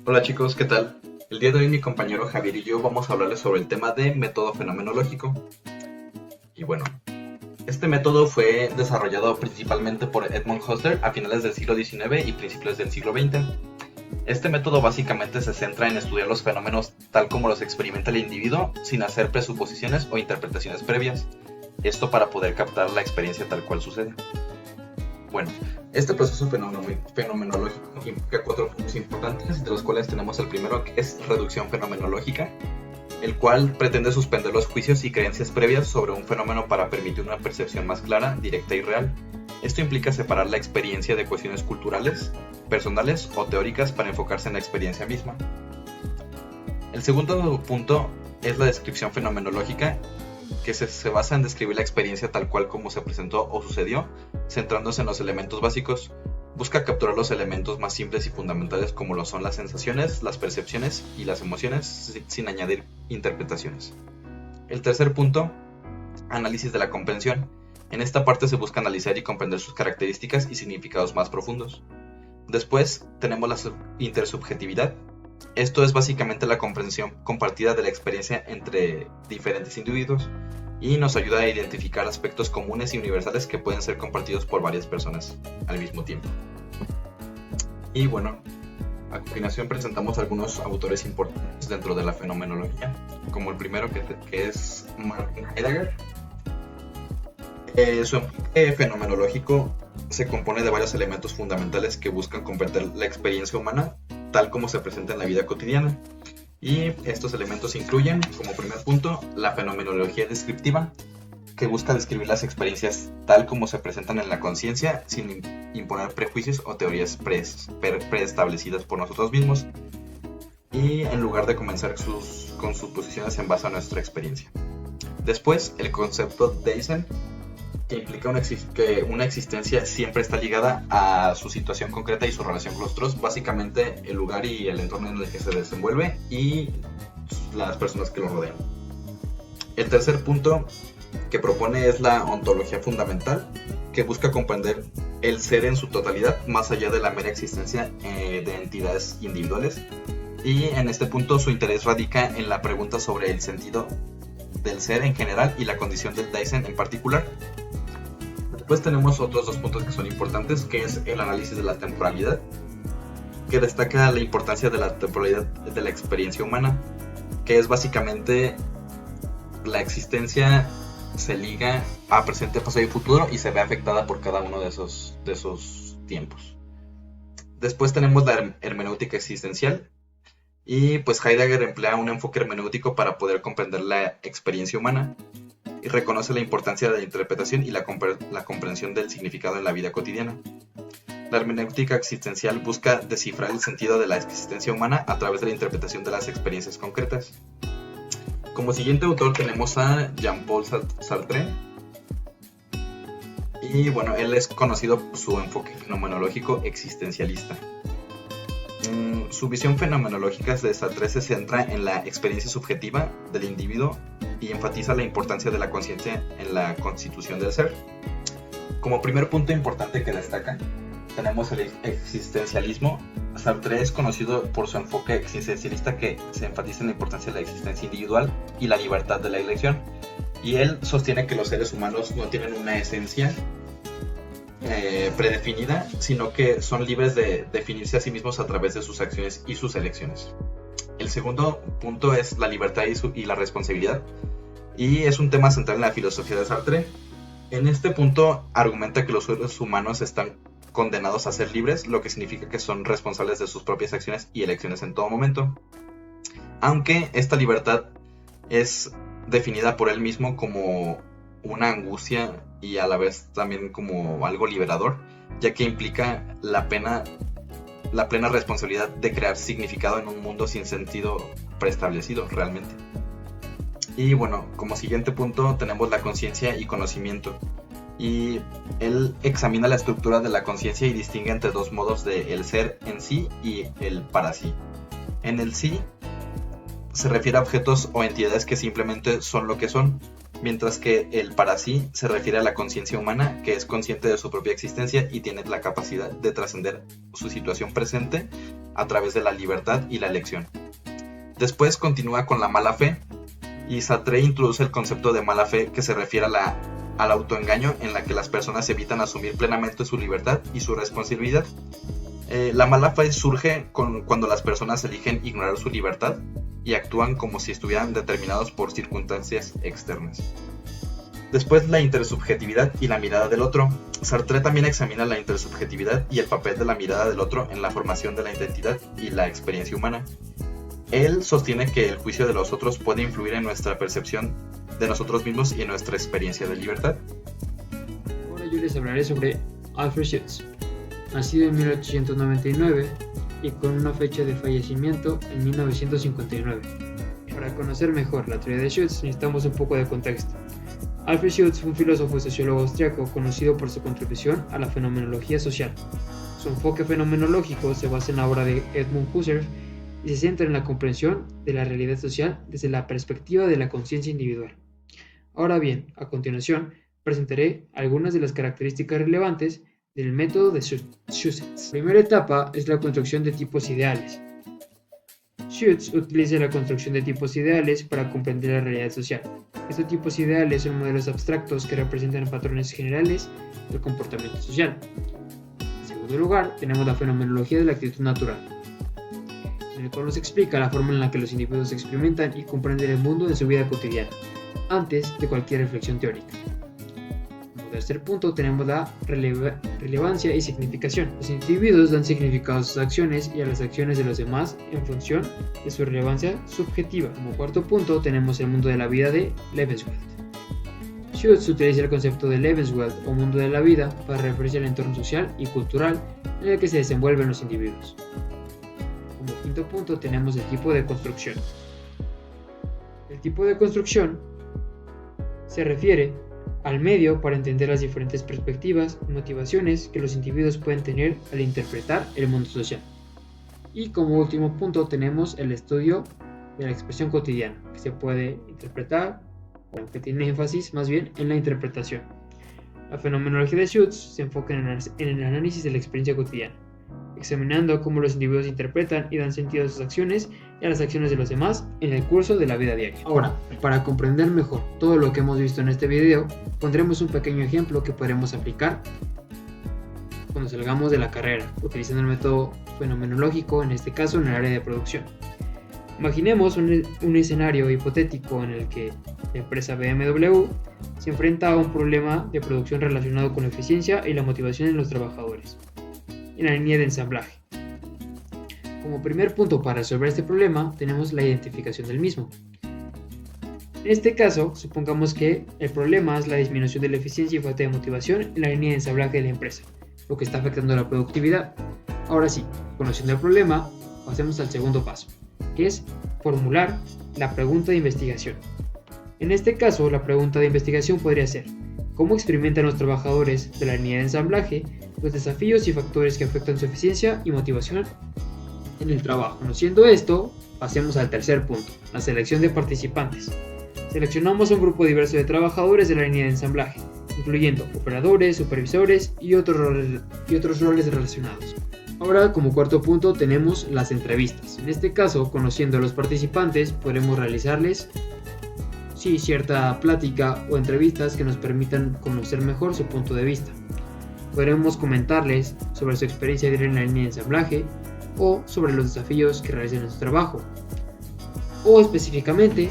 Hola chicos, ¿qué tal? El día de hoy mi compañero Javier y yo vamos a hablarles sobre el tema de método fenomenológico. Y bueno, este método fue desarrollado principalmente por Edmund Husserl a finales del siglo XIX y principios del siglo XX. Este método básicamente se centra en estudiar los fenómenos tal como los experimenta el individuo sin hacer presuposiciones o interpretaciones previas. Esto para poder captar la experiencia tal cual sucede. Bueno, este proceso fenomenológico implica cuatro puntos importantes, de los cuales tenemos el primero, que es reducción fenomenológica, el cual pretende suspender los juicios y creencias previas sobre un fenómeno para permitir una percepción más clara, directa y real. Esto implica separar la experiencia de cuestiones culturales, personales o teóricas para enfocarse en la experiencia misma. El segundo punto es la descripción fenomenológica, que se basa en describir la experiencia tal cual como se presentó o sucedió, centrándose en los elementos básicos. Busca capturar los elementos más simples y fundamentales como lo son las sensaciones, las percepciones y las emociones, sin añadir interpretaciones. El tercer punto, análisis de la comprensión. En esta parte se busca analizar y comprender sus características y significados más profundos. Después tenemos la intersubjetividad. Esto es básicamente la comprensión compartida de la experiencia entre diferentes individuos y nos ayuda a identificar aspectos comunes y universales que pueden ser compartidos por varias personas al mismo tiempo. Y bueno, a continuación presentamos algunos autores importantes dentro de la fenomenología, como el primero que es Martin Heidegger. Su enfoque fenomenológico se compone de varios elementos fundamentales que buscan comprender la experiencia humana tal como se presenta en la vida cotidiana. Y estos elementos incluyen, como primer punto, la fenomenología descriptiva, que busca describir las experiencias tal como se presentan en la conciencia, sin imponer prejuicios o teorías preestablecidas por nosotros mismos, y en lugar de comenzar con suposiciones en base a nuestra experiencia. Después, el concepto Dasein, que implica que una existencia siempre está ligada a su situación concreta y su relación con los otros, básicamente el lugar y el entorno en el que se desenvuelve y las personas que lo rodean. El tercer punto que propone es la ontología fundamental, que busca comprender el ser en su totalidad, más allá de la mera existencia de entidades individuales. Y en este punto su interés radica en la pregunta sobre el sentido del ser en general y la condición del Dasein en particular. Después tenemos otros dos puntos que son importantes, que es el análisis de la temporalidad, que destaca la importancia de la temporalidad de la experiencia humana, que es básicamente la existencia se liga a presente, pasado y futuro y se ve afectada por cada uno de esos tiempos. Después tenemos la hermenéutica existencial, y pues Heidegger emplea un enfoque hermenéutico para poder comprender la experiencia humana y reconoce la importancia de la interpretación y la comprensión del significado en la vida cotidiana. La hermenéutica existencial busca descifrar el sentido de la existencia humana a través de la interpretación de las experiencias concretas. Como siguiente autor tenemos a Jean-Paul Sartre. Y bueno, él es conocido por su enfoque fenomenológico existencialista. Su visión fenomenológica de Sartre se centra en la experiencia subjetiva del individuo y enfatiza la importancia de la conciencia en la constitución del ser. Como primer punto importante que destaca, tenemos el existencialismo. Sartre es conocido por su enfoque existencialista que se enfatiza en la importancia de la existencia individual y la libertad de la elección. Y él sostiene que los seres humanos no tienen una esencia predefinida, sino que son libres de definirse a sí mismos a través de sus acciones y sus elecciones. El segundo punto es la libertad y la responsabilidad, y es un tema central en la filosofía de Sartre. En este punto argumenta que los seres humanos están condenados a ser libres, lo que significa que son responsables de sus propias acciones y elecciones en todo momento, aunque esta libertad es definida por él mismo como una angustia y a la vez también como algo liberador, ya que implica la plena responsabilidad de crear significado en un mundo sin sentido preestablecido realmente. Y bueno, como siguiente punto tenemos la conciencia y conocimiento, y él examina la estructura de la conciencia y distingue entre dos modos de el ser en sí y el para sí. En el sí se refiere a objetos o entidades que simplemente son lo que son, mientras que el para sí se refiere a la conciencia humana, que es consciente de su propia existencia y tiene la capacidad de trascender su situación presente a través de la libertad y la elección. Después continúa con la mala fe, y Sartre introduce el concepto de mala fe, que se refiere al autoengaño en la que las personas evitan asumir plenamente su libertad y su responsabilidad. La mala fe surge cuando las personas eligen ignorar su libertad y actúan como si estuvieran determinados por circunstancias externas. Después, la intersubjetividad y la mirada del otro. Sartre también examina la intersubjetividad y el papel de la mirada del otro en la formación de la identidad y la experiencia humana. Él sostiene que el juicio de los otros puede influir en nuestra percepción de nosotros mismos y en nuestra experiencia de libertad. Ahora yo les hablaré sobre Alfred Schutz, nacido en 1899 y con una fecha de fallecimiento en 1959. Para conocer mejor la teoría de Schutz necesitamos un poco de contexto. Alfred Schutz fue un filósofo y sociólogo austriaco conocido por su contribución a la fenomenología social. Su enfoque fenomenológico se basa en la obra de Edmund Husserl y se centra en la comprensión de la realidad social desde la perspectiva de la conciencia individual. Ahora bien, a continuación, presentaré algunas de las características relevantes del método de Schutz. La primera etapa es la construcción de tipos ideales. Schutz utiliza la construcción de tipos ideales para comprender la realidad social. Estos tipos ideales son modelos abstractos que representan patrones generales del comportamiento social. En segundo lugar, tenemos la fenomenología de la actitud natural, en el cual nos explica la forma en la que los individuos experimentan y comprenden el mundo en su vida cotidiana, antes de cualquier reflexión teórica. Como tercer punto tenemos la relevancia y significación. Los individuos dan significado a sus acciones y a las acciones de los demás en función de su relevancia subjetiva. Como cuarto punto tenemos el mundo de la vida de Lebenswelt. Schutz utiliza el concepto de Lebenswelt o mundo de la vida para referirse al entorno social y cultural en el que se desenvuelven los individuos. Como quinto punto tenemos el tipo de construcción. El tipo de construcción se refiere al medio para entender las diferentes perspectivas y motivaciones que los individuos pueden tener al interpretar el mundo social. Y como último punto tenemos el estudio de la expresión cotidiana, que se puede interpretar, o que tiene énfasis más bien en la interpretación. La fenomenología de Schutz se enfoca en el análisis de la experiencia cotidiana, examinando cómo los individuos interpretan y dan sentido a sus acciones y a las acciones de los demás en el curso de la vida diaria. Ahora, para comprender mejor todo lo que hemos visto en este video, pondremos un pequeño ejemplo que podremos aplicar cuando salgamos de la carrera, utilizando el método fenomenológico, en este caso en el área de producción. Imaginemos un escenario hipotético en el que la empresa BMW se enfrenta a un problema de producción relacionado con la eficiencia y la motivación en los trabajadores en la línea de ensamblaje. Como primer punto para resolver este problema tenemos la identificación del mismo. En este caso, supongamos que el problema es la disminución de la eficiencia y falta de motivación en la línea de ensamblaje de la empresa, lo que está afectando la productividad. Ahora sí, conociendo el problema, pasemos al segundo paso, que es formular la pregunta de investigación. En este caso, la pregunta de investigación podría ser: ¿cómo experimentan los trabajadores de la línea de ensamblaje los desafíos y factores que afectan su eficiencia y motivación en el trabajo? Conociendo esto, pasemos al tercer punto, la selección de participantes. Seleccionamos un grupo diverso de trabajadores de la línea de ensamblaje, incluyendo operadores, supervisores y otros roles relacionados. Ahora, como cuarto punto, tenemos las entrevistas. En este caso, conociendo a los participantes, podremos realizarles cierta plática o entrevistas que nos permitan conocer mejor su punto de vista. Podremos comentarles sobre su experiencia diaria en la línea de ensamblaje o sobre los desafíos que realizan en su trabajo. O específicamente,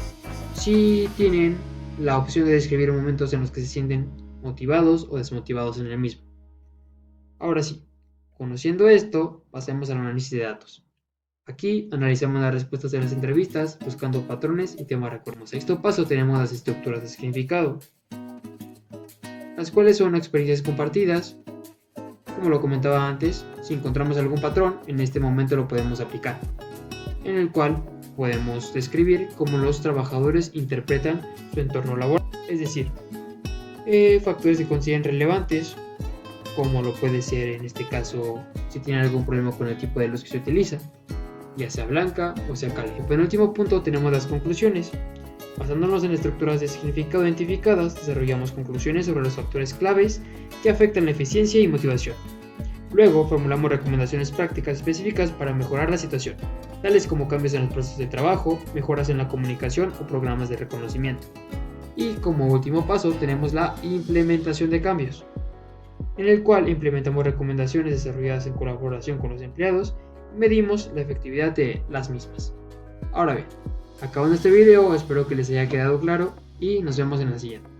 si tienen la opción de describir momentos en los que se sienten motivados o desmotivados en el mismo. Ahora sí, conociendo esto, pasemos al análisis de datos. Aquí analizamos las respuestas de las entrevistas, buscando patrones y temas recurrentes. En sexto paso tenemos las estructuras de significado, las cuales son experiencias compartidas. Como lo comentaba antes, si encontramos algún patrón, en este momento lo podemos aplicar, en el cual podemos describir cómo los trabajadores interpretan su entorno laboral, es decir, factores que consideren relevantes, como lo puede ser en este caso si tienen algún problema con el tipo de luz que se utiliza, ya sea blanca o sea cálida. En penúltimo punto tenemos las conclusiones. Basándonos en estructuras de significado identificadas, desarrollamos conclusiones sobre los factores claves que afectan la eficiencia y motivación. Luego formulamos recomendaciones prácticas específicas para mejorar la situación, tales como cambios en los procesos de trabajo, mejoras en la comunicación o programas de reconocimiento. Y como último paso tenemos la implementación de cambios, en el cual implementamos recomendaciones desarrolladas en colaboración con los empleados y medimos la efectividad de las mismas. Ahora bien, acabando este video, espero que les haya quedado claro y nos vemos en la siguiente.